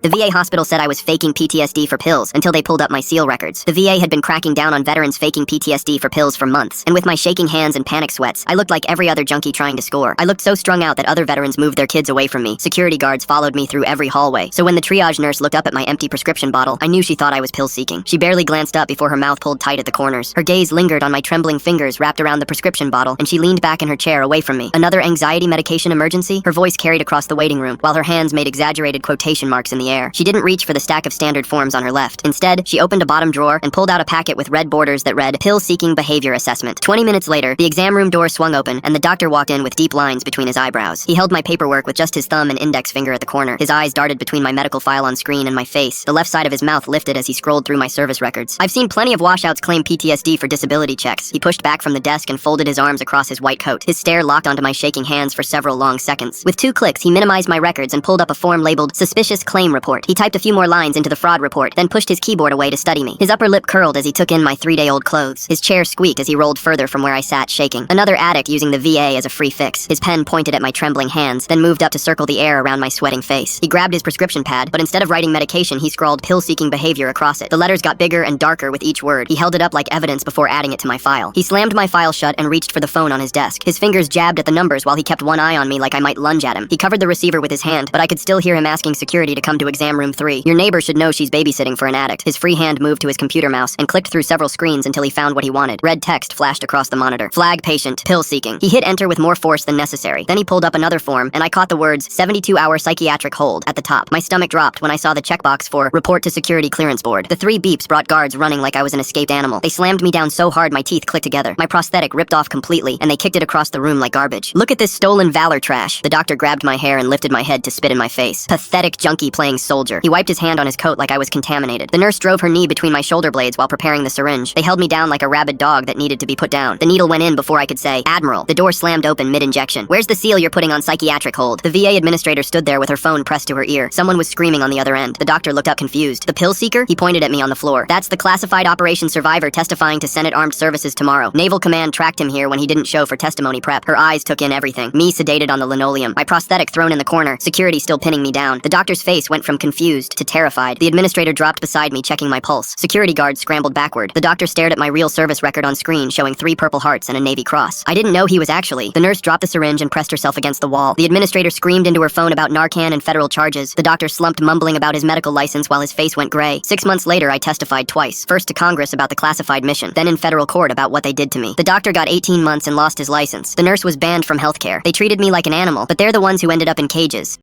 The VA hospital said I was faking PTSD for pills until they pulled up my SEAL records. The VA had been cracking down on veterans faking PTSD for pills for months, and with my shaking hands and panic sweats, I looked like every other junkie trying to score. I looked so strung out that other veterans moved their kids away from me. Security guards followed me through every hallway, so when the triage nurse looked up at my empty prescription bottle, I knew she thought I was pill-seeking. She barely glanced up before her mouth pulled tight at the corners. Her gaze lingered on my trembling fingers wrapped around the prescription bottle, and she leaned back in her chair away from me. Another anxiety medication emergency? Her voice carried across the waiting room, while her hands made exaggerated quotation marks in the air. She didn't reach for the stack of standard forms on her left. Instead, she opened a bottom drawer and pulled out a packet with red borders that read, Pill-Seeking Behavior Assessment. 20 minutes later, the exam room door swung open, and the doctor walked in with deep lines between his eyebrows. He held my paperwork with just his thumb and index finger at the corner. His eyes darted between my medical file on screen and my face. The left side of his mouth lifted as he scrolled through my service records. I've seen plenty of washouts claim PTSD for disability checks. He pushed back from the desk and folded his arms across his white coat. His stare locked onto my shaking hands for several long seconds. With 2 clicks, he minimized my records and pulled up a form labeled Suspicious Claim Report. He typed a few more lines into the fraud report, then pushed his keyboard away to study me. His upper lip curled as he took in my 3-day-old clothes. His chair squeaked as he rolled further from where I sat, shaking. Another addict using the VA as a free fix. His pen pointed at my trembling hands, then moved up to circle the air around my sweating face. He grabbed his prescription pad, but instead of writing medication, he scrawled pill-seeking behavior across it. The letters got bigger and darker with each word. He held it up like evidence before adding it to my file. He slammed my file shut and reached for the phone on his desk. His fingers jabbed at the numbers while he kept one eye on me like I might lunge at him. He covered the receiver with his hand, but I could still hear him asking security to come to exam room 3. Your neighbor should know she's babysitting for an addict. His free hand moved to his computer mouse and clicked through several screens until he found what he wanted. Red text flashed across the monitor. Flag patient, pill-seeking. He hit enter with more force than necessary. Then he pulled up another form, and I caught the words 72-hour psychiatric hold at the top. My stomach dropped when I saw the checkbox for report to security clearance board. The 3 beeps brought guards running like I was an escaped animal. They slammed me down so hard my teeth clicked together. My prosthetic ripped off completely, and they kicked it across the room like garbage. Look at this stolen valor trash. The doctor grabbed my hair and lifted my head to spit in my face. Pathetic junkie playing soldier. He wiped his hand on his coat like I was contaminated. The nurse drove her knee between my shoulder blades while preparing the syringe. They held me down like a rabid dog that needed to be put down. The needle went in before I could say, Admiral. The door slammed open mid-injection. Where's the seal you're putting on psychiatric hold? The VA administrator stood there with her phone pressed to her ear. Someone was screaming on the other end. The doctor looked up confused. The pill seeker? He pointed at me on the floor. That's the classified operation survivor testifying to Senate Armed Services tomorrow. Naval Command tracked him here when he didn't show for testimony prep. Her eyes took in everything. Me sedated on the linoleum. My prosthetic thrown in the corner. Security still pinning me down. The doctor's face went from confused to terrified. The administrator dropped beside me checking my pulse. Security guards scrambled backward. The doctor stared at my real service record on screen showing 3 purple hearts and a Navy cross. I didn't know he was actually. The nurse dropped the syringe and pressed herself against the wall. The administrator screamed into her phone about Narcan and federal charges. The doctor slumped mumbling about his medical license while his face went gray. 6 months later, I testified twice. First to Congress about the classified mission, then in federal court about what they did to me. The doctor got 18 months and lost his license. The nurse was banned from healthcare. They treated me like an animal, but they're the ones who ended up in cages.